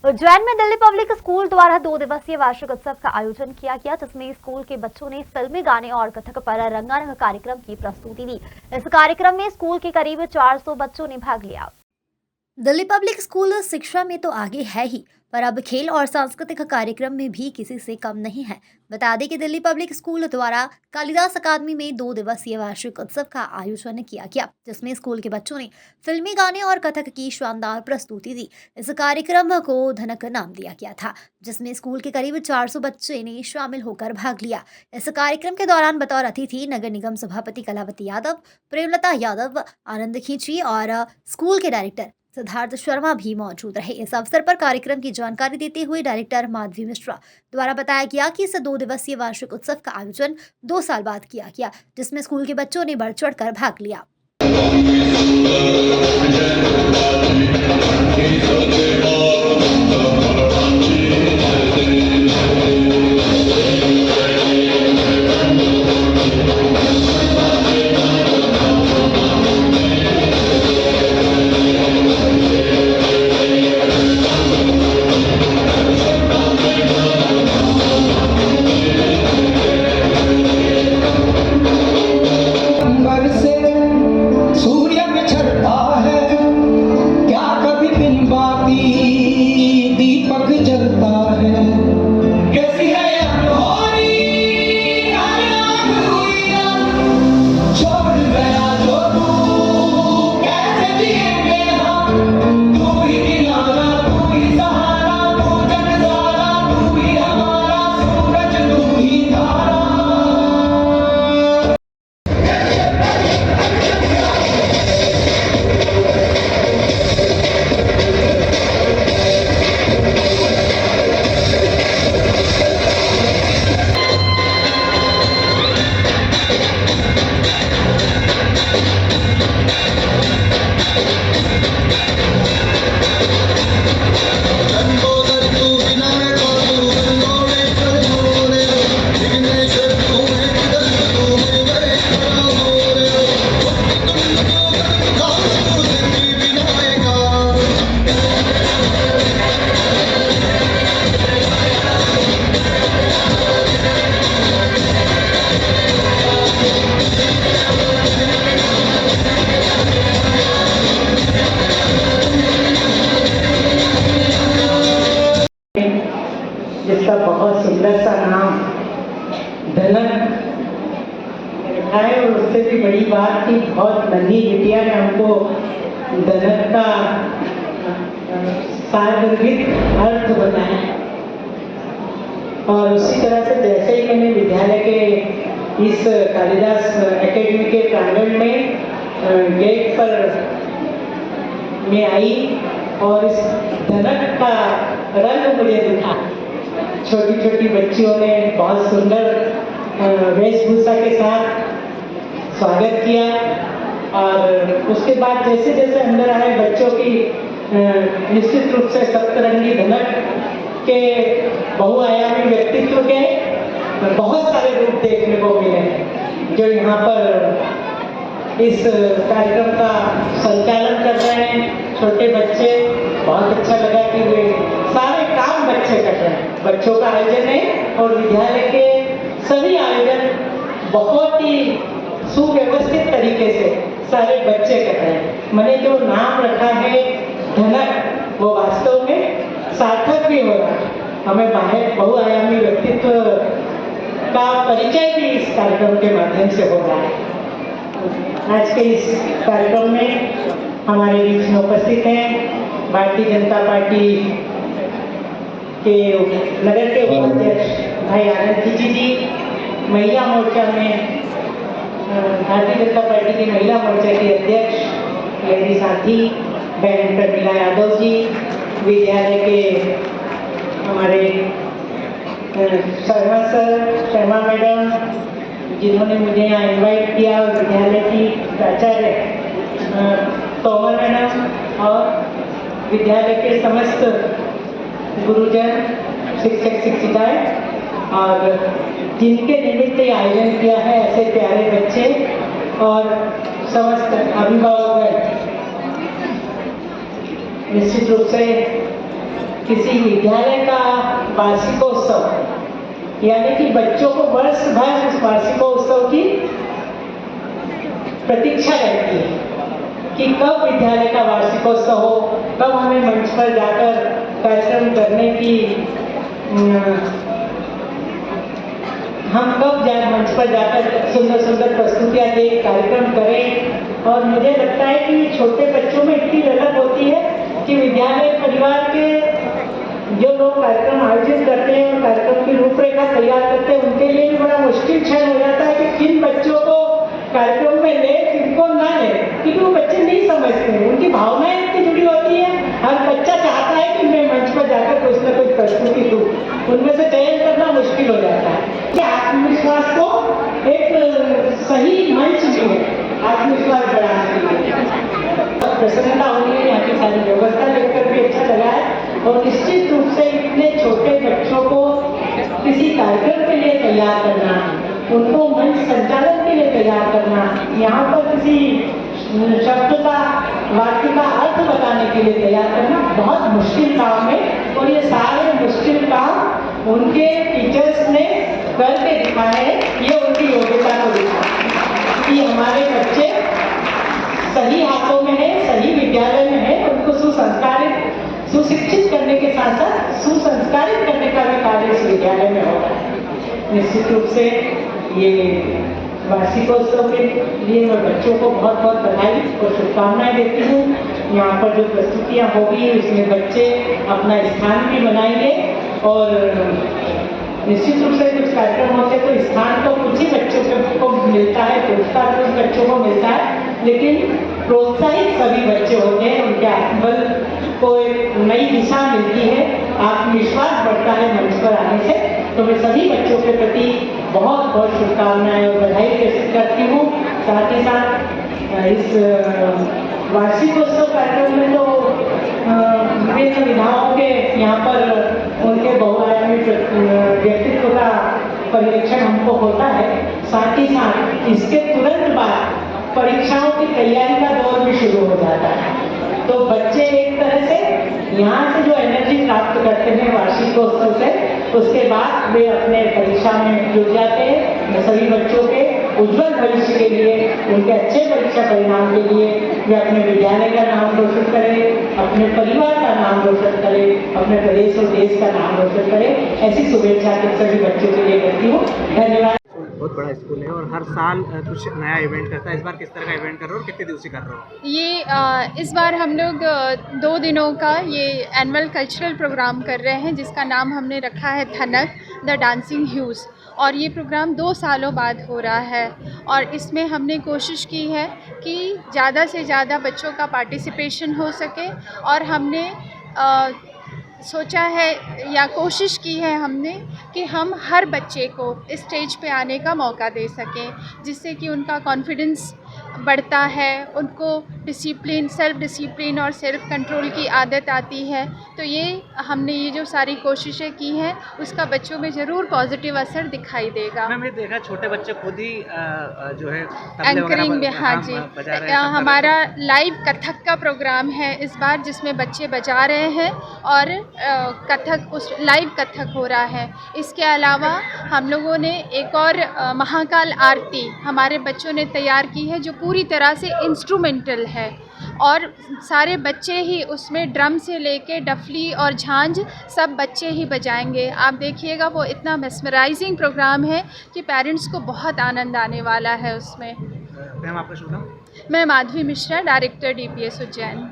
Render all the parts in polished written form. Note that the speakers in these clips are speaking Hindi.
उज्जैन में दिल्ली पब्लिक स्कूल द्वारा 2 दिवसीय वार्षिक उत्सव का आयोजन किया गया, जिसमें स्कूल के बच्चों ने फिल्मी गाने और कथक पर रंगारंग कार्यक्रम की प्रस्तुति दी। इस कार्यक्रम में स्कूल के करीब 400 बच्चों ने भाग लिया। दिल्ली पब्लिक स्कूल शिक्षा में तो आगे है ही, पर अब खेल और सांस्कृतिक कार्यक्रम में भी किसी से कम नहीं है। बता दें कि दिल्ली पब्लिक स्कूल द्वारा कालिदास अकादमी में 2 दिवसीय वार्षिक उत्सव का आयोजन किया गया, जिसमें स्कूल के बच्चों ने फिल्मी गाने और कथक की शानदार प्रस्तुति दी। इस कार्यक्रम को धनक नाम दिया गया था, जिसमें स्कूल के करीब 400 बच्चे ने शामिल होकर भाग लिया। इस कार्यक्रम के दौरान बतौर अतिथि नगर निगम सभापति कलावती यादव, प्रेमलता यादव, आनंद खींची और स्कूल के डायरेक्टर सिद्धार्थ शर्मा भी मौजूद रहे। इस अवसर पर कार्यक्रम की जानकारी देते हुए डायरेक्टर माधवी मिश्रा द्वारा बताया गया कि इस 2 दिवसीय वार्षिक उत्सव का आयोजन 2 साल बाद किया गया, जिसमें स्कूल के बच्चों ने बढ़ चढ़कर भाग लिया। अंबर से सूर्य बिछड़ता है, क्या कभी बिन बाती दीपक जलता है। कैसी है ये अनहोनी नायाब दुनिया, छोड़ गया जो तू, कैसे जिएंगे हम। तू ही किनारा, तू ही सहारा, तू जगदारा, तू ही हमारा सूरज, तू ही तारा। जिसका बहुत सुंदर सा नाम धनक है, और उससे भी बड़ी बात थी, बहुत नन्ही बिटिया ने हमको धनक का सार्वजनिक अर्थ बनाया। और उसी तरह से जैसे ही मैंने विद्यालय के इस कालिदास एकेडमी के प्रांगण में गेट पर में आई और इस धनक का रंग मुझे दिखा। छोटी छोटी बच्चियों ने बहुत सुंदर वेशभूषा के साथ स्वागत किया, और उसके बाद जैसे जैसे अंदर आए बच्चों की निश्चित रूप से सप्तरंगी धनक के बहुआयामी व्यक्तित्व के बहुत सारे रूप देखने को मिले, जो यहाँ पर इस कार्यक्रम का संचालन कर रहे हैं। छोटे बच्चे, बहुत अच्छा लगा कि वे सारे काम बच्चे कर रहे हैं। बच्चों का आयोजन है और विद्यालय के सभी आयोजन बहुत ही सुव्यवस्थित तरीके से सारे बच्चे कर रहे हैं। मैंने जो नाम रखा है धनक, वो वास्तव में सार्थक भी हो रहा है। हमें बाहर बहुआयामी व्यक्तित्व का परिचय भी इस कार्यक्रम के माध्यम से हो रहा है। आज के इस कार्यक्रम में हमारे बीच में उपस्थित हैं भारतीय जनता पार्टी के नगर के उपाध्यक्ष भाई आनंद खींची जी, महिला मोर्चा में भारतीय जनता पार्टी की महिला मोर्चा की अध्यक्ष मेरी साथी बहन प्रमिला यादव जी, विद्यालय के हमारे शर्मा सर, शर्मा मैडम, जिन्होंने मुझे यहाँ इनवाइट किया, और विद्यालय की प्राचार्य तोमर मैडम और विद्यालय के समस्त गुरुजन, शिक्षक शिक्षिकाएं, और जिनके निमित्त ये आयोजन किया है ऐसे प्यारे बच्चे और समस्त अभिभावक, निश्चित रूप से किसी विद्यालय का वार्षिकोत्सव, यानी कि बच्चों को वर्ष भर उस वार्षिकोत्सव की प्रतीक्षा रहती है कि कब विद्यालय का वार्षिकोत्सव हो, कब हमें मंच पर जाकर कार्यक्रम करने की हम कब मंच पर जाकर सुंदर सुंदर प्रस्तुतियाँ दें, कार्यक्रम करें। और मुझे लगता है कि छोटे बच्चों में इतनी ललक होती है कि विद्यालय परिवार के जो लोग कार्यक्रम आयोजित करते हैं और कार्यक्रम की रूपरेखा तैयार करते हैं, उनके लिए भी बड़ा मुश्किल क्षण हो जाता है कि किन बच्चों को कार्यक्रम में ले, किनको ना ले, क्योंकि वो बच्चे नहीं समझते हैं, उनकी भावनाएं इतनी जुड़ी होती है। हर बच्चा चाहता है कि मैं मंच पर जाकर कुछ ना कुछ प्रस्तुति दूँ, उनमें से चयन करना मुश्किल हो जाता है। कि आत्मविश्वास को एक सही मंच भी है आत्मविश्वास बढ़ाने के लिए। प्रसन्नता हो रही है, यहाँ की सारी व्यवस्था देखकर भी अच्छा लगा है। और निश्चित रूप से इतने छोटे बच्चों को किसी कार्यक्रम के लिए तैयार करना, उनको मंच संचालन के लिए तैयार करना, यहाँ पर किसी शब्द का वाक्य का अर्थ बताने के लिए तैयार करना बहुत मुश्किल काम है। और ये सारे मुश्किल काम उनके टीचर्स ने करके दिखाए हैं। ये उनकी योग्यता को दिखाया कि हमारे बच्चे सही हाथों में है, सही विद्यालय में है। उनको सुशिक्षित करने के साथ साथ सुसंस्कारित करने का भी कार्य इस विद्यालय में हो रहा है। निश्चित रूप से ये वार्षिकोत्सव के लिए मैं बच्चों को बहुत बहुत बधाई और शुभकामनाएं देती हूँ। यहाँ पर जो प्रस्तुतियाँ होगी उसमें बच्चे अपना स्थान भी बनाएंगे और निश्चित रूप से कुछ कार्यक्रम होते तो स्थान तो कुछ ही बच्चों को मिलता है, पुरस्कार कुछ बच्चों को मिलता है, लेकिन प्रोत्साहित सभी बच्चे होते हैं। उनके आत्मबल को एक नई दिशा मिलती है, आत्मविश्वास बढ़ता है मंच पर आने से। तो मैं सभी बच्चों के प्रति बहुत बहुत शुभकामनाएं और बधाई व्यक्त करती हूँ। साथ ही साथ इस वार्षिकोत्सव कार्यक्रम में तो विभिन्न विधाओं के यहाँ पर उनके बहुआयामी व्यक्तित्व का परिरक्षण हमको होता है। साथ ही साथ इसके तुरंत बाद परीक्षाओं की तैयारी का दौर भी शुरू हो जाता है। तो बच्चे एक तरह से यहाँ से जो एनर्जी प्राप्त करते हैं वार्षिकोत्सव से, उसके बाद वे अपने परीक्षा में जुट जाते हैं। मैं सभी बच्चों के उज्जवल भविष्य के लिए, उनके अच्छे परीक्षा परिणाम के लिए वे अपने विद्यालय का नाम रोशन करें, अपने परिवार का नाम रोशन करें, अपने प्रदेश और देश का नाम रोशन करें, ऐसी शुभेच्छा के सभी बच्चों के लिए करती हूँ। धन्यवाद। बहुत बड़ा स्कूल है और हर साल कुछ नया इवेंट करता है। इस बार किस तरह का इवेंट कर रहे हो और कितने दिवसीय कर रहे हो? ये इस बार हम लोग 2 दिनों का ये एनुअल कल्चरल प्रोग्राम कर रहे हैं, जिसका नाम हमने रखा है थनक द डांसिंग ह्यूज। और ये प्रोग्राम 2 सालों बाद हो रहा है और इसमें हमने कोशिश की है कि ज़्यादा से ज़्यादा बच्चों का पार्टिसिपेशन हो सके। और हमने सोचा है या कोशिश की है हमने कि हम हर बच्चे को स्टेज पे आने का मौका दे सकें, जिससे कि उनका कॉन्फिडेंस बढ़ता है, उनको डिसिप्लिन, सेल्फ डिसिप्लिन और सेल्फ कंट्रोल की आदत आती है। तो ये हमने ये जो सारी कोशिशें की हैं उसका बच्चों में ज़रूर पॉजिटिव असर दिखाई देगा। मैंने देखा छोटे बच्चे खुद ही जो है एंकरिंग में, हाँ जी, हमारा लाइव कथक का प्रोग्राम है इस बार, जिसमें बच्चे बजा रहे हैं और कथक उस लाइव कथक हो रहा है। इसके अलावा हम लोगों ने एक और महाकाल आरती हमारे बच्चों ने तैयार की है, जो पूरी तरह से इंस्ट्रूमेंटल है और सारे बच्चे ही उसमें ड्रम से लेके डफली और झांझ सब बच्चे ही बजाएंगे। आप देखिएगा, वो इतना मेस्मराइजिंग प्रोग्राम है कि पेरेंट्स को बहुत आनंद आने वाला है उसमें। मैम आपका शुभ नाम? मैं माधवी मिश्रा, डायरेक्टर DPS उज्जैन।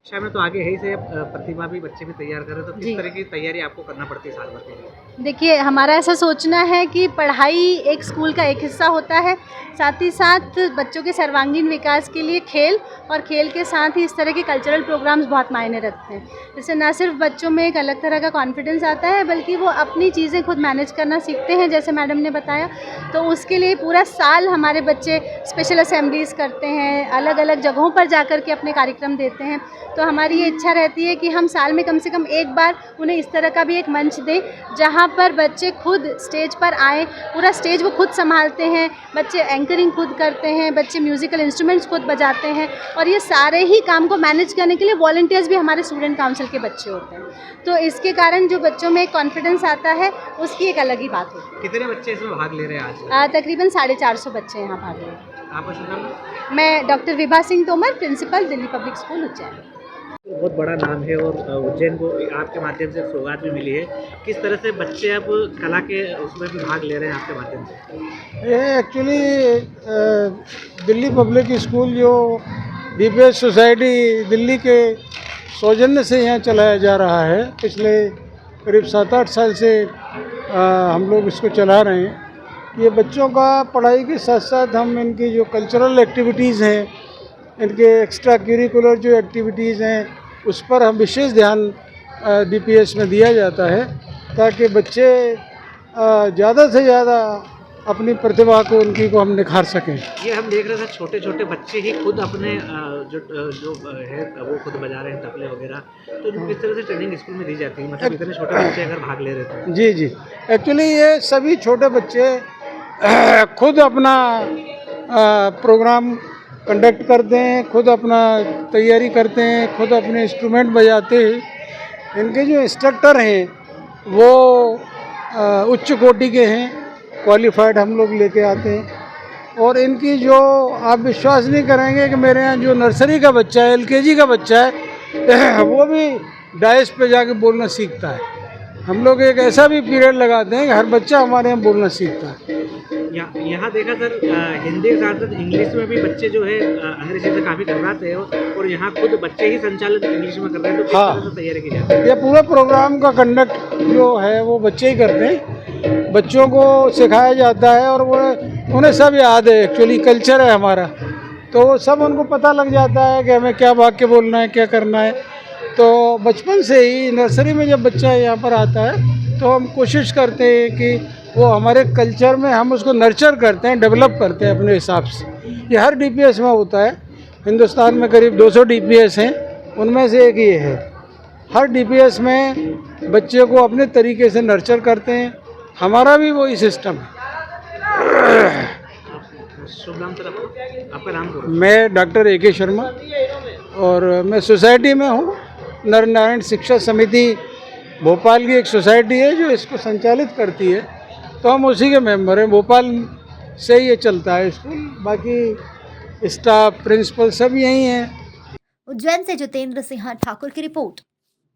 शिक्षा में तो आगे है ही से प्रतिभा भी बच्चे भी तैयार कर रहे, तो किस तरह की तैयारी आपको करना पड़ती है साल भर के लिए? देखिए, हमारा ऐसा सोचना है कि पढ़ाई एक स्कूल का एक हिस्सा होता है, साथ ही साथ बच्चों के सर्वांगीण विकास के लिए खेल, और खेल के साथ ही इस तरह के कल्चरल प्रोग्राम्स बहुत मायने रखते हैं। इससे न सिर्फ बच्चों में एक अलग तरह का कॉन्फिडेंस आता है, बल्कि वो अपनी चीज़ें खुद मैनेज करना सीखते हैं, जैसे मैडम ने बताया। तो उसके लिए पूरा साल हमारे बच्चे स्पेशल असेंबलीज़ करते हैं, अलग अलग जगहों पर जा कर के अपने कार्यक्रम देते हैं। तो हमारी ये इच्छा रहती है कि हम साल में कम से कम एक बार उन्हें इस तरह का भी एक मंच दें जहाँ पर बच्चे खुद स्टेज पर आएँ, पूरा स्टेज वो खुद संभालते हैं, बच्चे एंकरिंग खुद करते हैं, बच्चे म्यूज़िकल इंस्ट्रूमेंट्स खुद बजाते हैं और ये सारे ही काम को मैनेज करने के लिए वॉलंटियर्स भी हमारे स्टूडेंट काउंसिल के बच्चे होते हैं। तो इसके कारण जो बच्चों में एक कॉन्फिडेंस आता है उसकी एक अलग ही बात होती है। कितने बच्चे इसमें भाग ले रहे हैं आज? तकरीबन 450 बच्चे यहाँ भाग रहे हैं। आपका शुभ नाम? मैं doctor Vibha Singh Tomar, principal Delhi Public School Ujjain. बहुत बड़ा नाम है और उज्जैन को आपके माध्यम से सौगात भी मिली है। किस तरह से बच्चे अब कला के उसमें भी भाग ले रहे हैं आपके माध्यम से? ये एक्चुअली दिल्ली पब्लिक स्कूल जो डीपीएस सोसाइटी दिल्ली के सौजन्य से यहाँ चलाया जा रहा है, पिछले करीब 7-8 साल से हम लोग इसको चला रहे हैं। ये बच्चों का पढ़ाई के साथ साथ हम इनकी जो कल्चरल एक्टिविटीज़ हैं, इनके एक्स्ट्रा करिकुलर जो एक्टिविटीज़ हैं, उस पर हम विशेष ध्यान डीपीएस में दिया जाता है ताकि बच्चे ज़्यादा से ज़्यादा अपनी प्रतिभा को उनकी को हम निखार सकें। ये हम देख रहे थे छोटे छोटे बच्चे ही खुद अपने जो है वो खुद बजा रहे हैं तबले वगैरह, तो किस तरह से ट्रेनिंग स्कूल में दी जाती है? मतलब इतने छोटे बच्चे अगर भाग ले रहे थे? जी जी, एक्चुअली ये सभी छोटे बच्चे खुद अपना प्रोग्राम कंडक्ट करते हैं, खुद अपना तैयारी करते हैं, खुद अपने इंस्ट्रूमेंट बजाते हैं। इनके जो इंस्ट्रक्टर हैं वो उच्च कोटि के हैं, क्वालिफाइड हम लोग लेके आते हैं। और इनकी जो आप विश्वास नहीं करेंगे कि मेरे यहाँ जो नर्सरी का बच्चा है, एलकेजी का बच्चा है, वो भी डाइस पे जाके बोलना सीखता है। हम लोग एक ऐसा भी पीरियड लगाते हैं कि हर बच्चा हमारे यहाँ बोलना सीखता है। यहाँ देखा सर, हिंदी के साथ साथ इंग्लिश में भी बच्चे जो है अंग्रेजी से काफ़ी घबराते हैं और यहाँ खुद बच्चे ही संचालित इंग्लिश में कर रहे हैं, तो किस तरह से तैयारी की जाती है? ये पूरा प्रोग्राम का कंडक्ट जो है वो बच्चे ही करते हैं। बच्चों को सिखाया जाता है और वो उन्हें सब याद है, एक्चुअली कल्चर है हमारा, तो वो सब उनको पता लग जाता है कि हमें क्या वाक्य बोलना है, क्या करना है। तो बचपन से ही नर्सरी में जब बच्चा यहाँ पर आता है तो हम कोशिश करते हैं कि वो हमारे कल्चर में हम उसको नर्चर करते हैं, डेवलप करते हैं अपने हिसाब से। ये हर डीपीएस में होता है। हिंदुस्तान में करीब 200 डीपीएस हैं, उनमें से एक ये है। हर डीपीएस में बच्चे को अपने तरीके से नर्चर करते हैं। हमारा भी वही सिस्टम है। शुभ नाम सर आपका नाम? मैं डॉक्टर AK शर्मा और मैं सोसाइटी में हूँ। नर नारायण शिक्षा समिति भोपाल की एक सोसाइटी है जो इसको संचालित करती है, तो हम उसी के मेंबर हैं। भोपाल से ये चलता है स्कूल, बाकी स्टाफ प्रिंसिपल सब यहीं हैं। उज्जैन से जितेंद्र सिंह ठाकुर की रिपोर्ट।